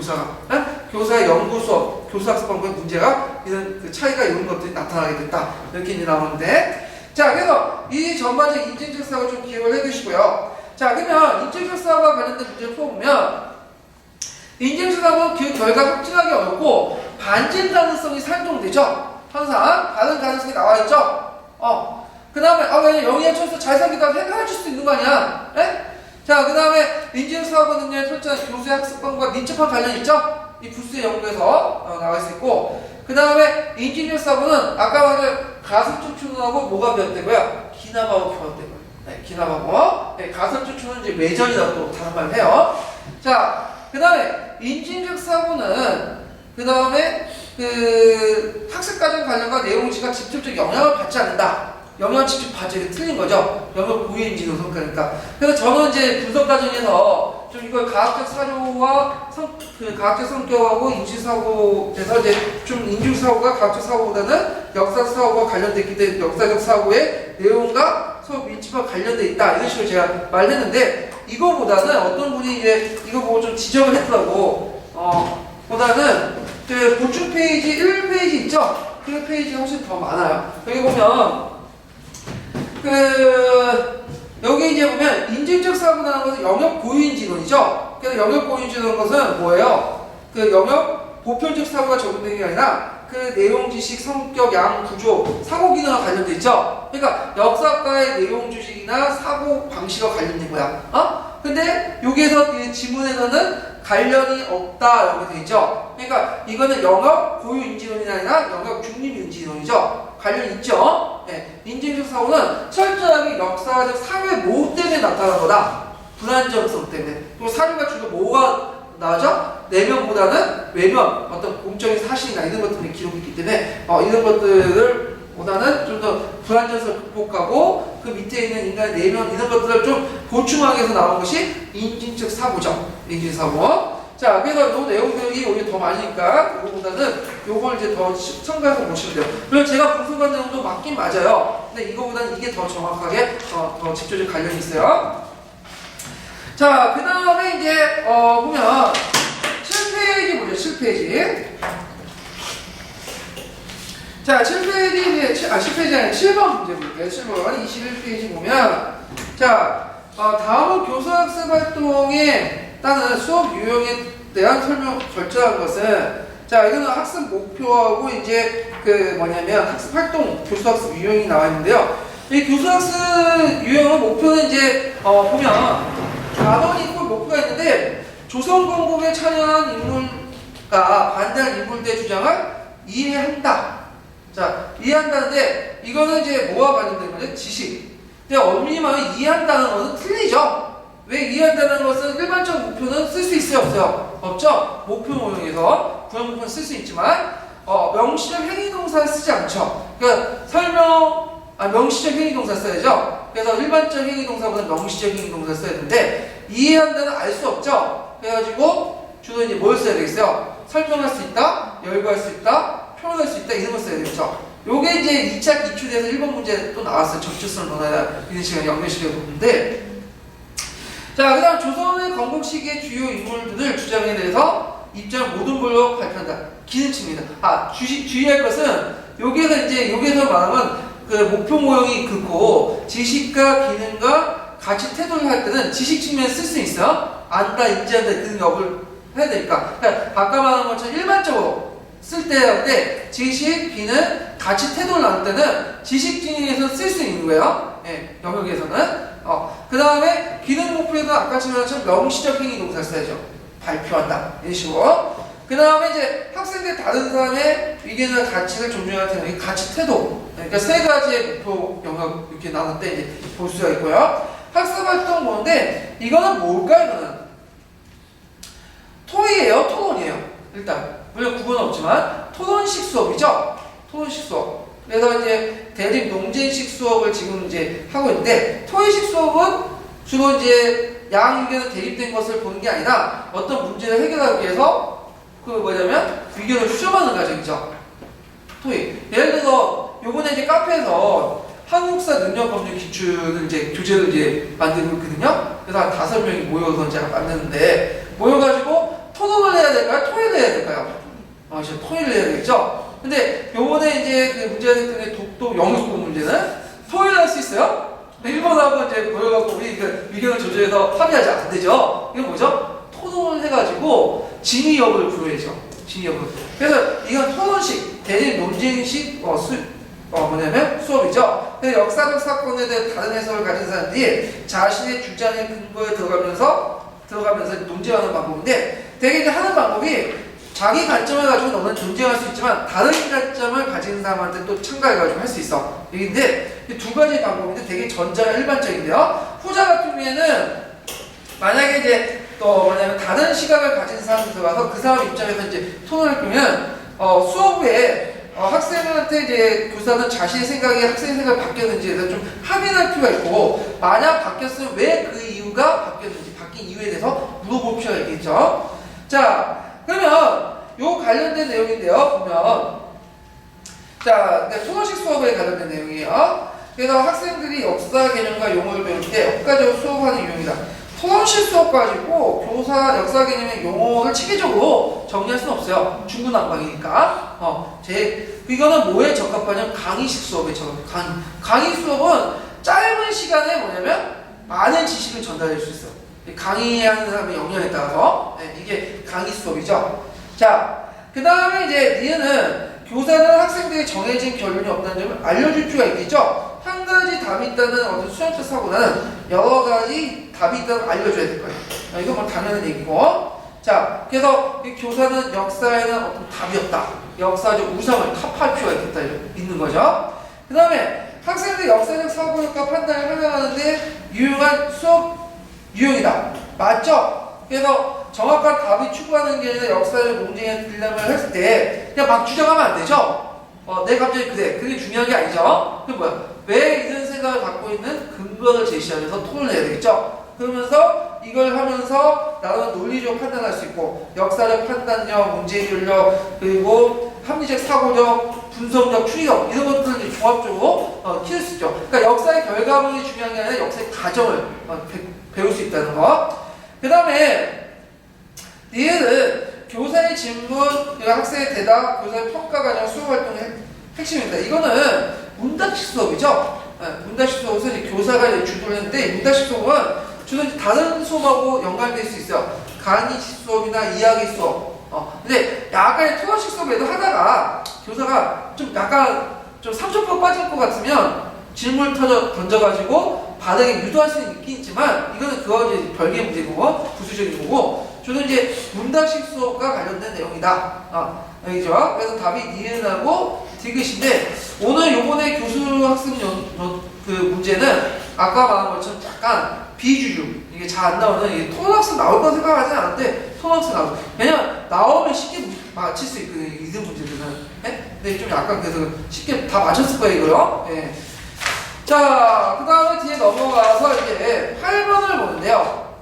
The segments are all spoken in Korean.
교사가. 교사의 연구 수업, 교수 학습방법의 문제가 이런 그 차이가 이런 것들이 나타나게 됐다. 이렇게 이제 나오는데. 자, 그래서 이 전반적 인증적 사고를 좀 기억을 해두시고요. 자, 그러면 인증적 사고와 관련된 문제를 풀어보면 인증적 사고는 그 결과 확증하기 어렵고 반증 가능성이 산정되죠. 항상 다른 가능성이 나와있죠. 그 다음에 왜 영희야 쳐서 잘 사귀다 해결해줄 수 있는 거 아니야? 네? 자, 그 다음에 인증적 사고 능력에 설정한 교수의 학습방법과 밀접한 관련이 있죠. 이 부스의 연구에서 나와 있고, 그 다음에 인증적 사고는 아까 말한 가슴 쫓추는하고 뭐가 배웠대고요? 기나바고 배웠대고요. 네, 기나바고. 네, 가슴 쫓추는 이제 외전이라고 또 다른 말을 해요. 자, 그 다음에 인증적 사고는 그 다음에 그 학습과정 관련과 내용지가 직접적 영향을 받지 않는다. 영향을 직접 받지, 이게 틀린 거죠. 영역 고유인지 노선가니까. 그래서 저는 이제 분석 과정에서 좀 이걸 과학적 사료와 그 과학적 성격하고 인지사고에서 이제 좀 인증사고가 과학적 사고보다는 역사적 사고와 관련됐기 때문에 역사적 사고의 내용과 서로 밀집하고 관련돼 있다. 이런 식으로 제가 말했는데, 이거보다는 어떤 분이 이제 이거 보고 좀 지적을 했더라고. 보다는 그 보충 페이지 1페이지 있죠? 그 페이지가 훨씬 더 많아요. 여기 보면 여기 이제 보면 인증적 사고라는 것은 영역 고유인 진원이죠. 그래서 영역 고유인 진원 것은 뭐예요? 그 영역 보편적 사고가 적용되는 게 아니라 그 내용 지식, 성격, 양, 구조, 사고 기능과 관련돼 있죠. 그러니까 역사과의 내용 지식이나 사고 방식과 관련된 거야. 근데 여기에서 이 지문에서는 관련이 없다 이렇게 돼 있죠. 그러니까 이거는 영역 고유 인지론이 아니라 영역 중립 인지론이죠. 관련이 있죠. 네. 인증적 사고는 철저하게 역사적 사회 모호 때문에 나타나는 거다. 불안정성 때문에. 또 사료가 주로 뭐가 나오죠? 내면보다는 외면, 어떤 공적인 사실이나 이런 것들이 기록이 있기 때문에 이런 것들을 보다는 좀 더 불안정성을 극복하고 그 밑에 있는 인간의 내면 이런 것들을 좀 보충하기 위해서 나온 것이 인증적 사고죠. 인증적 사고. 자, 그래서 이 내용 교육이 오히려 더 많으니까 이거보다는 요걸 이제 더 첨가해서 보시면 돼요. 물론 제가 분석한 내용도 맞긴 맞아요. 근데 이거보다는 이게 더 정확하게 더 직접적 관련이 있어요. 자, 그 다음에 이제 보면 7페이지 보죠. 7페이지. 자, 7페이지, 7페이지 아니라 7번 문제 볼게요. 7번 21페이지 보면, 자, 다음은 교수학습 활동에 따른 수업 유형에 대한 설명 절차한 것은, 자, 이거는 학습 목표하고 이제 그 뭐냐면 학습 활동, 교수학습 유형이 나와 있는데요. 이 교수학습 유형은 목표는 이제 보면 단원이 있고 목표가 있는데, 조선건국에 참여한 인물과 반대한 인물들의 주장을 이해한다. 자, 이해한다는데 이거는 이제 뭐와 관련된 거죠? 지식. 근데 엄밀히 말하면 이해한다는 것은 틀리죠. 왜 이해한다는 것은 일반적 목표는 쓸 수 있어요? 없어요? 없죠? 목표 모형에서 구형 목표는 쓸 수 있지만 명시적 행위동사를 쓰지 않죠. 그러니까 명시적 행위동사 써야죠. 그래서 일반적 행위동사보다 명시적 행위동사 써야 되는데 이해한다는 알 수 없죠. 그래가지고 주로 이제 뭘 써야 되겠어요? 설명할 수 있다, 열거할 수 있다, 표현할 수 있다 이런 걸 써야 되겠죠. 요게 이제 2차 기출에서 1번 문제 또 나왔어요. 적절성을 논하다 이런 시간에 연결시켜 보는데, 자, 그 다음 조선의 건국 시기의 주요 인물들을 주장에 대해서 입장을 모든 걸로 발표한다. 기능치입니다. 주의할 것은 여기에서 말하면 그 목표 모형이 그렇고 지식과 기능과 가치 태도를 할 때는 지식 측면에 쓸 수 있어요. 안다, 인지한다 그 역을 해야 되니까. 그러니까 아까 말한 것처럼 일반적으로 쓸 때 지식, 기능, 가치 태도를 나눌 때는 지식 기능에서 쓸 수 있는 거예요. 예, 영역에서는. 그 다음에 기능 목표에도 아까처럼 명시적 행위 동사를 써야죠. 발표한다. 이런 식으로. 그 다음에 이제 학생들 다른 사람의 의견이나 가치를 존중할 때는 가치 태도. 그러니까 세 가지의 목표 영역 이렇게 나눌 때 이제 볼 수가 있고요. 학습 활동 뭔데 이거는 뭘까 이거는? 토의예요, 토론이에요. 일단. 물론 구분은 없지만 토론식 수업이죠. 토론식 수업. 그래서 이제 대립 논쟁식 수업을 지금 이제 하고 있는데 토의식 수업은 주로 이제 양 의견이 대립된 것을 보는 게 아니라 어떤 문제를 해결하기 위해서 의견을 수렴하는 과정이죠. 토의. 예를 들어서 요번에 이제 카페에서 한국사 능력 검증 기출을 이제 교재를 이제 만들고 있거든요. 그래서 한 5명이 모여서 제가 만드는데 모여가지고 토론을 해야 될까요? 이제 토의를 해야 되겠죠? 근데 요번에 이제 그 문제가 됐던 독도 영역국 문제는 토의를 할 수 있어요? 일본하고 이제 모여갖고 우리 그 의견을 조정해서 합의하지 안 되죠? 이건 뭐죠? 토론을 해가지고 진위 여부를 구해야죠. 진위 여부. 그래서 이건 토론식, 대립 논쟁식 뭐냐면 수업이죠. 그래서 역사적 사건에 대해 다른 해석을 가진 사람들이 자신의 주장의 근거에 들어가면서 논쟁하는 방법인데, 되게 이제 하는 방법이 자기 관점을 가지고 너는 논쟁할 수 있지만 다른 관점을 가진 사람한테 또 참가해가지고 할 수 있어. 여기인데 두 가지 방법인데 되게 전자가 일반적인데요. 후자 같은 경우에는 만약에 이제 또 뭐냐면 다른 시각을 가진 사람이 들어가서 그 사람 입장에서 이제 토론을 하면 수업 후에 학생한테 이제 교사는 자신의 생각이 학생의 생각이 바뀌었는지에 대해서 좀 확인할 필요가 있고, 만약 바뀌었으면 왜 그 이유가 바뀌었는지, 바뀐 이유에 대해서 물어볼 필요가 있겠죠. 자, 그러면 요 관련된 내용인데요. 보면 자, 토론식 수업에 관련된 내용이에요. 그래서 학생들이 역사 개념과 용어를 배울 때 효과적으로 수업하는 유형이다. 토론식 수업 가지고 교사 역사 개념의 용어를 체계적으로 정리할 수는 없어요. 중구난방이니까. 이거는 뭐에 적합하냐면 강의식 수업에 적합해. 강의 수업은 짧은 시간에 뭐냐면 많은 지식을 전달할 수 있어. 강의하는 사람의 역량에 따라서 이게 강의 수업이죠. 자, 그 다음에 이제 니은은 교사는 학생들이 정해진 결론이 없다는 점을 알려줄 필요가 있겠죠. 한 가지 답이 있다는 어떤 수용적 사고는 여러 가지 답이 있다는 걸 알려줘야 될 거예요. 이건 뭐 당연한 얘기고. 자, 그래서 이 교사는 역사에는 어떤 답이 없다. 역사적 우상을 타파할 필요가 있겠다. 있는 거죠. 그 다음에 학생들이 역사적 사고력과 판단을 활용하는데 유용한 수업 유형이다. 맞죠? 그래서 정확한 답이 추구하는 게 아니라 역사적 논쟁에 들려면 했을 때 그냥 막 주장하면 안 되죠? 내 감정이 그래. 그게 중요한 게 아니죠? 그게 뭐야? 왜 이런 생각을 갖고 있는 근거를 제시하면서 토론을 해야 되겠죠? 그러면서 이걸 하면서 나도 논리적 판단할 수 있고, 역사적 판단력, 문제해결력, 그리고 합리적 사고력, 분석력, 추리력 이런 것들을 이제 종합적으로 키울 수 있죠. 그러니까 역사의 결과물이 중요한 게 아니라 역사의 과정을 배울 수 있다는 거. 그 다음에 니은은 교사의 질문, 학생의 대답, 교사의 평가 과정, 수업 활동의 핵심입니다. 이거는 문답식 수업이죠. 문답식 수업은 이제 교사가 이제 주도를 했는데, 문답식 수업은 주로 다른 수업하고 연관될 수 있어요. 강의식 수업이나 이야기 수업. 근데 약간의 토론식 수업에도 하다가 교사가 좀 약간 좀 30% 빠질 것 같으면 질문을 던져가지고 반응에 유도할 수는 있긴 있지만, 이거는 그거 이제 별개의 문제고 부수적인 거고, 주로 이제 문답식 수업과 관련된 내용이다. 알겠죠? 그래서 답이 니은하고 디귿인데, 오늘 요번에 교수 학습 그 문제는 아까 말한 것처럼 약간 비주류, 이게 잘 안 나오는, 이게 토론학습 나올 거 생각하지 않았는데 토론학습 나오고, 왜냐면 나오면 쉽게 맞힐 수 있거든요, 이등 문제들은. 근데 좀 약간 그래서 쉽게 다 맞췄을 거예요, 이거요. 자, 그 다음에 뒤에 넘어가서 이제 8번을 보는데요.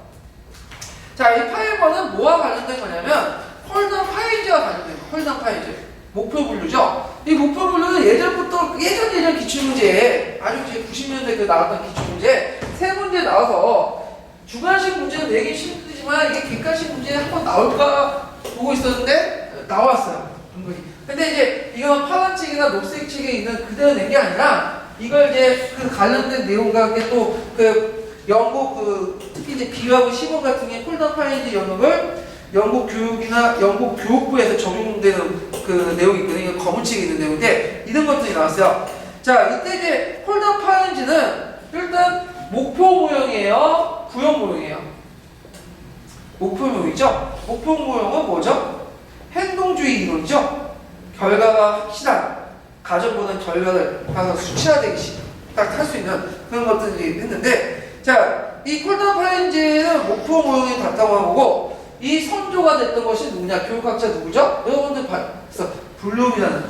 자, 이 8번은 뭐와 관련된 거냐면 홀던 파이즈와 관련된 거예요. 홀던 파이즈. 목표 분류죠. 이 목표 분류는 예전 기출문제에 아주 이제 90년대 그 나왔던 기출문제 세 문제 나와서 주관식 문제는 내기 힘들지만 이게 객관식 문제에 한번 나올까 보고 있었는데 나왔어요. 근데 이제 이건 파란 책이나 녹색 책에 있는 그대로 낸 게 아니라 이걸 이제 그 관련된 내용과 함께 또 그 영국 특히 이제 비유하고 시범 같은 게 홀던 파이즈 영역을 영국 교육이나 영국 교육부에서 적용되는 그 내용이 있거든요. 이거 검은 책에 있는 내용인데 이런 것들이 나왔어요. 자, 이때 이제 홀던 파이즈는 일단 목표 모형이에요, 부형 모형이에요. 목표 모형이죠. 목표 모형은 뭐죠? 행동주의 이론이죠. 결과가 확실한, 가정보다는 결과를 가서 수치화되기 딱 할 수 있는 그런 것들이 했는데, 자, 이 홀던 파이즈는 목표 모형이 같다고 하고, 이 선조가 됐던 것이 누구냐? 교육학자 누구죠? 여러분들 봤어. 블룸이라는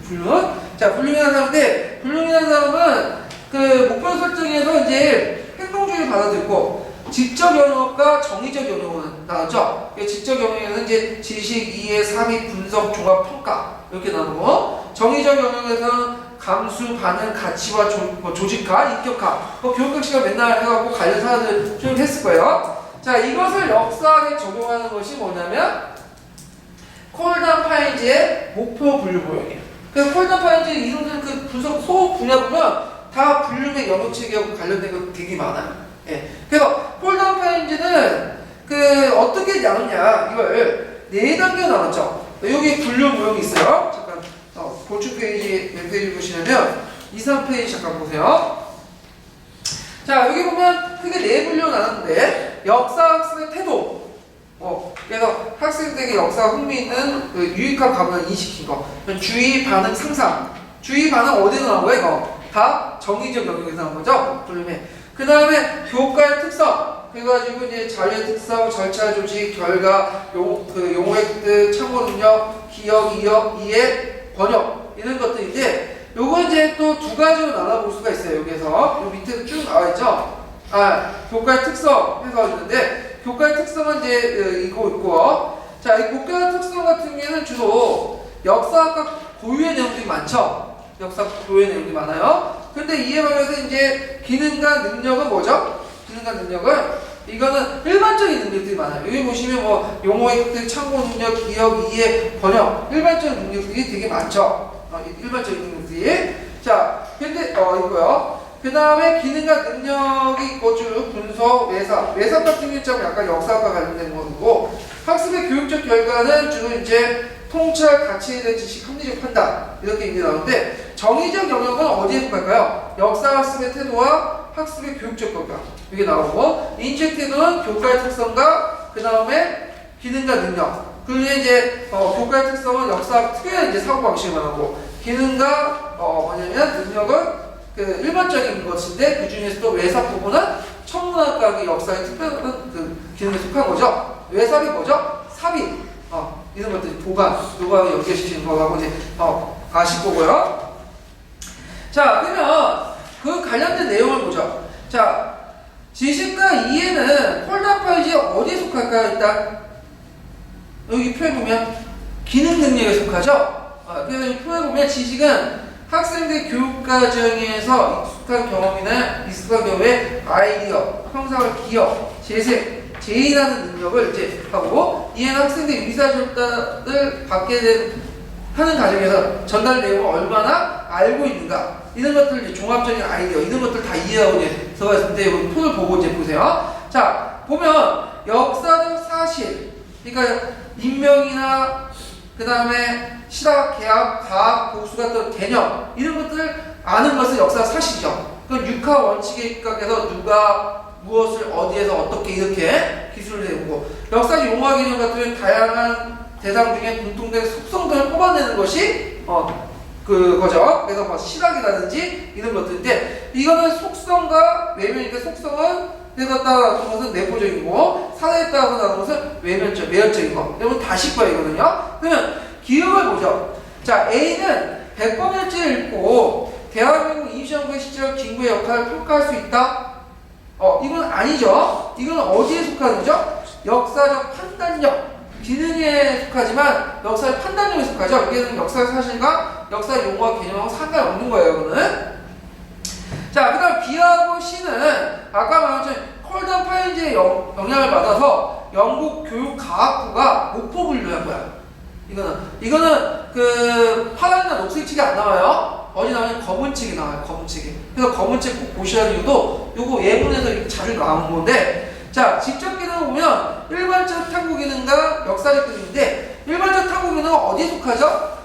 블룸. 자, 블룸이라는 사람인데, 블룸이라는 사람은 그 목표 설정에서 이제 행동주의를 받아들고, 지적 영역과 정의적 영역은 나왔죠. 지적 영역에는 이제 지식, 이해, 삼입, 분석, 종합, 평가 이렇게 나누고, 정의적 영역에서는 감수, 반응, 가치와 조직화, 인격화. 교육학 시간 맨날 해갖고 관련 사람들 좀 했을 거예요. 자, 이것을 역사학에 적용하는 것이 뭐냐면 콜단 파인즈의 목표 분류 모형이에요. 그래서 콜단 파인즈 이름들 그 분석 소 분야 보면 다 분류의 영역 체계하고 관련된 거 되게 많아요. 예. 그래서 콜단 파인즈는 그 어떻게 나누냐 이걸 4단계로 나눴죠. 여기 분류 모형이 있어요. 잠깐 보충 페이지 몇 페이지 보시냐면 2, 3페이지 잠깐 보세요. 자 여기 보면 크게 4분류로 나눴는데 역사학습의 태도 그래서 학생들에게 역사 흥미 있는 그 유익한 감을 인식시킨 거. 주의, 반응, 상상. 주의, 반응 어디서 나온 거야 이거? 다 정의적 영역에서 나온 거죠? 그 다음에 교과의 특성. 그래가지고 이제 자료의 특성, 절차 조직, 결과, 용어 획득, 참고 능력, 기억, 이해, 번역 이런 것들인데 요거 이제 또 2가지로 나눠볼 수가 있어요. 여기에서 요 밑에 쭉 나와있죠? 교과의 특성 해서 있는데 교과의 특성은 이제 이거 있고 자, 이 교과의 특성 같은 경우에는 주로 역사학과 고유의 내용들이 많죠? 역사학 고유의 내용들이 많아요. 근데 이에 반해서 이제 기능과 능력은 뭐죠? 기능과 능력은 이거는 일반적인 능력들이 많아요. 여기 보시면 뭐 용어 획득, 참고 능력, 기억, 이해, 번역 일반적인 능력들이 되게 많죠. 일반적인 능력들이. 자, 근데 이거요. 그 다음에 기능과 능력이 있고 쭉 분석, 외사 같은 경우는 약간 역사학과 관련된 거고 학습의 교육적 결과는 주로 이제 통찰, 가치에 대한 지식, 합리적 판단 이렇게 이제 나오는데 정의적 영역은 어디에 속할까요? 역사학습의 태도와 학습의 교육적 결과 이게 나오고 인식 태도는 교과의 특성과 그 다음에 기능과 능력 그리고 이제 교과의 특성은 역사학 특유의 이제 사고방식을 말하고 기능과 뭐냐면 능력은 그 일반적인 것인데 그 중에서도 외사 부분은 천문학과의 역사의 특별한 그 기능에 속한 거죠. 외삽이 뭐죠? 삽입. 이런 것들이 보관, 누가 연결시키는 거하고 이제 아실 거고요. 자, 그러면 그 관련된 내용을 보죠. 자, 지식과 이해는 콜단 파이즈에 어디에 속할까요? 일단 여기 표에 보면 기능 능력에 속하죠. 그래서 이 표에 보면 지식은 학생들 교육 과정에서 익숙한 경험이나 익숙한 경험의 아이디어, 형상을 기억, 재생, 제인하는 능력을 이제 하고 이해는 학생들이 의사결단을 받게 하는 과정에서 전달 내용을 얼마나 알고 있는가 이런 것들 이제 종합적인 아이디어 이런 것들 다 이해하고 이제 들어가 있을 때 여기 표를 보고 이제 보세요. 자 보면 역사적 사실 그러니까 인명이나 그 다음에 시각, 계약, 과학, 복수 같은 개념 이런 것들을 아는 것은 역사적 사실이죠. 그건 육하 원칙에 입각해서 누가 무엇을 어디에서 어떻게 이렇게 기술을 내고 역사 용어 개념 같은 다양한 대상 중에 공통된 속성들을 뽑아내는 것이 그거죠. 그래서 뭐 시각이라든지 이런 것들인데 이거는 속성과 외면인데 속성은 내가 따라가는 것은 내부적이고 사례에 따라서 나오는 것은 외면적인 거. 여러분 다 짚어야 이거든요. 그러면 기억을 보죠. 자 A는 100번일지를 읽고 대한민국 임시정부의 시절 김구의 역할을 평가할 수 있다. 이건 아니죠. 이건 어디에 속하는 거죠? 역사적 판단력. 기능에 속하지만 역사의 판단력에 속하죠. 이게 역사의 사실과 역사 용어와 개념하고 상관없는 거예요. 이거는. 자, 그 다음 B하고 C는 아까 말한 것처럼 콜단 파인즈의 영향을 받아서 영국 교육과학부가 목표 분류한 거야. 이거는 그 파란이나 녹색책이 안 나와요. 어디 나오면 검은 책이 나와요. 검은 책이. 그래서 검은 책 꼭 보셔야 하는 이유도 요거 예문에서 이렇게 자주 나오는 건데 자, 직접 기능을 보면 일반적 탐구 기능과 역사적 기능인데 일반적 탐구 기능은 어디에 속하죠?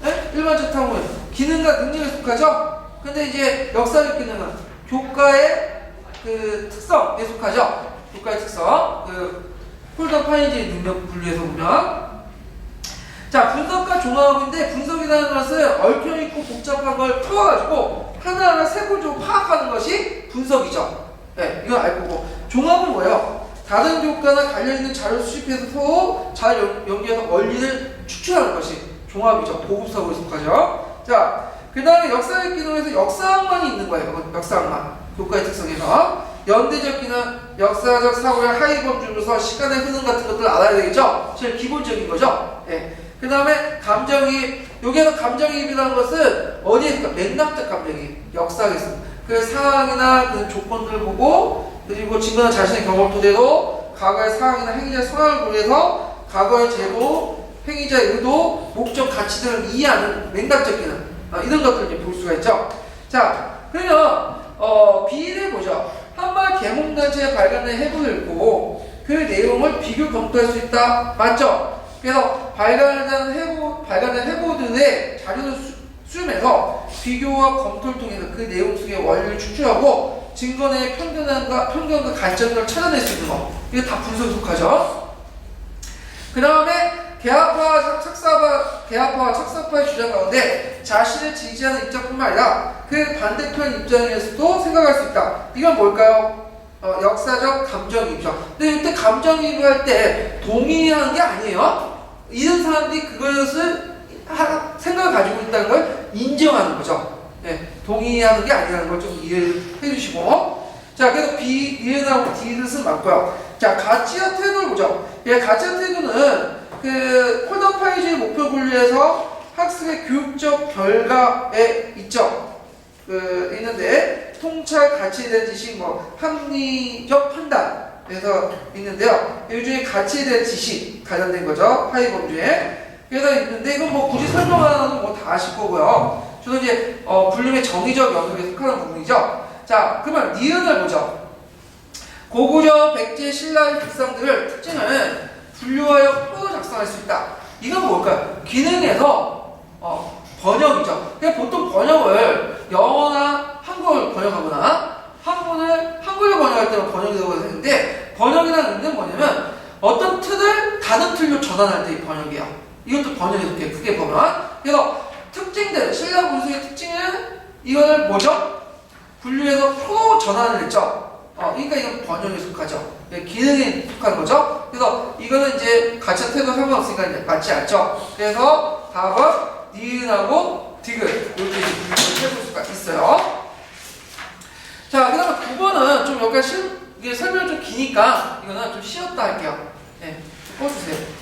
네? 일반적 탐구 기능과 능력에 속하죠? 근데 이제 역사적 기능은 교과의 그 특성에 속하죠? 교과의 특성. 그 콜단 파인즈의 능력 분류에서 보면 자, 분석과 종합인데 분석이라는 것은 얽혀있고 복잡한 걸 풀어가지고 하나하나 세부적으로 파악하는 것이 분석이죠. 네, 이건 알 거고. 종합은 뭐예요? 다른 교과나 관련있는 자료를 수집해서 서로 잘 연계해서 원리를 추출하는 것이 종합이죠. 보급사고에 속하죠. 자, 그 다음에 역사적 기능에서 역사학만이 있는 거예요. 역사학만. 교과의 특성에서. 연대적 기능, 역사적 사고의 하위 범주로서 시간의 흐름 같은 것들을 알아야 되겠죠? 제일 기본적인 거죠. 네. 그 다음에 감정이입. 여기에서 감정이입이라는 것은 어디에 있을까? 맥락적 감정이입. 역사에서. 그 상황이나 그 조건들을 보고 그리고 지금은 자신의 경험을 토대로 과거의 상황이나 행위의 성향을 고려해서 과거의 제보, 행위자의 의도, 목적, 가치 등을 이해하는 맥락적 기능 이런 것들을 이제 볼 수가 있죠. 자, 그러면 B를 보죠. 한말 계몽단체에 발간된 해부를 읽고 그 내용을 비교 검토할 수 있다. 맞죠? 그래서 발간된 해부들의 자료를 수렴해서 비교와 검토를 통해서 그 내용 속의 원리를 추출하고 증거 내의 편견과 관점을 찾아낼 수 있는 거. 이거 다 분석에 속하죠. 그 다음에 개화파와 착사파의 주장 가운데 자신을 지지하는 입장뿐만 아니라 그 반대편 입장에서도 생각할 수 있다. 이건 뭘까요? 역사적 감정이입이죠. 근데 이때 감정이입을 할 때 동의하는 게 아니에요. 이런 사람들이 그것을 생각을 가지고 있다는 걸 인정하는 거죠. 네, 동의하는 게 아니라는 걸 좀 이해해 주시고. 자, 그래서 B, 니은하고 D는 맞고요. 자, 가치와 태도를 보죠. 예, 가치와 태도는 그 콜덤파이즈의 목표 분류에서 학습의 교육적 결과에 있죠. 있는데 통찰 가치에 대한 지식, 합리적 판단에서 있는데요. 이 중에 가치에 대한 지식 관련된 거죠. 하위 범주에. 그래서 있는데 이건 굳이 설명하는 건 다 아실 거고요. 저는 이제 분류의 정의적 영역에 속하는 부분이죠. 자, 그러면 니은을 보죠. 고구려, 백제, 신라의 불상들을 특징을 분류하여 표로 작성할 수 있다. 이건 뭘까요? 기능에서 번역이죠. 그냥 보통 번역을 영어나 한국어를 번역하거나 한글로 번역할 때는 번역이라고 해야 되는데, 번역이라는 의미는 뭐냐면 어떤 틀을 다른 틀로 전환할 때의 번역이에요. 이것도 번역이 이렇게 크게 보면. 그래서 특징들, 신라 분수의 특징은 이거를 뭐죠? 분류해서 표로 전환을 했죠. 그러니까 이건 번역에 속하죠. 기능에 속하는 거죠. 그래서 이거는 이제 가치와 태도 상관없으니까 이제 맞지 않죠. 그래서 답은 니은하고 디귿 이렇게 해볼 수가 있어요. 자, 그 다음에 9번은 좀 약간 이게 설명이 좀 기니까 이거는 좀 쉬었다 할게요. 네, 꺼주세요.